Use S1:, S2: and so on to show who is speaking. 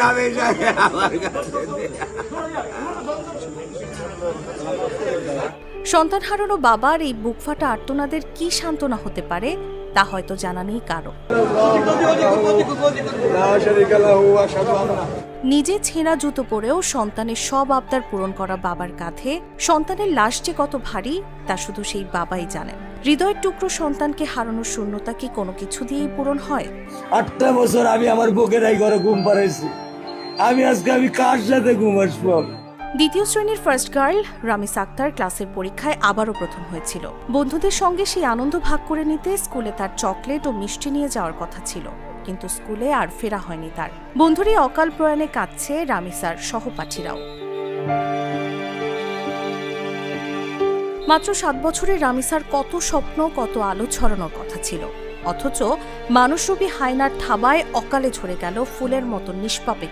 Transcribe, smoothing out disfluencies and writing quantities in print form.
S1: আমি যাই আমার কাছে।
S2: সন্তান হারানো বাবার এই বুকফাটা আর্তনাদের কি সান্ত্বনা হতে পারে তা হয়তো জানা নেই কারো। নিজে ছেঁড়া জুতো পরেও সন্তানের সব আবদার পূরণ করা বাবার কাঁধে সন্তানের লাশ যে কত ভারী তা শুধু সেই বাবাই জানেন। হৃদয়ের টুকরো সন্তানকে হারানোর শূন্যতা কি কোনো কিছু দিয়েই পূরণ হয়?
S3: 8টা বছর আমি আমার বুকের এই ঘরে ঘুম পাড়াইছি, আজকে আমি কার সাথে ঘুম আসবো?
S2: দ্বিতীয় শ্রেণীর ফার্স্ট গার্ল রামিস আক্তার ক্লাসের পরীক্ষায় আবারও প্রথম হয়েছিল। বন্ধুদের সঙ্গে সেই আনন্দ ভাগ করে নিতে স্কুলে তার চকলেট ও মিষ্টি নিয়ে যাওয়ার কথা ছিল, কিন্তু স্কুলে আর ফেরা হয়নি তার। বন্ধুরই অকাল প্রয়াণে কাঁদছে রামিসার সহপাঠীরাও। মাত্র 7 বছরের রামিসার কত স্বপ্ন, কত আলো ছড়ানোর কথা ছিল, অথচ মানুষরূপী হায়নার থাবায় অকালে ঝরে গেল ফুলের মতো নিষ্পাপে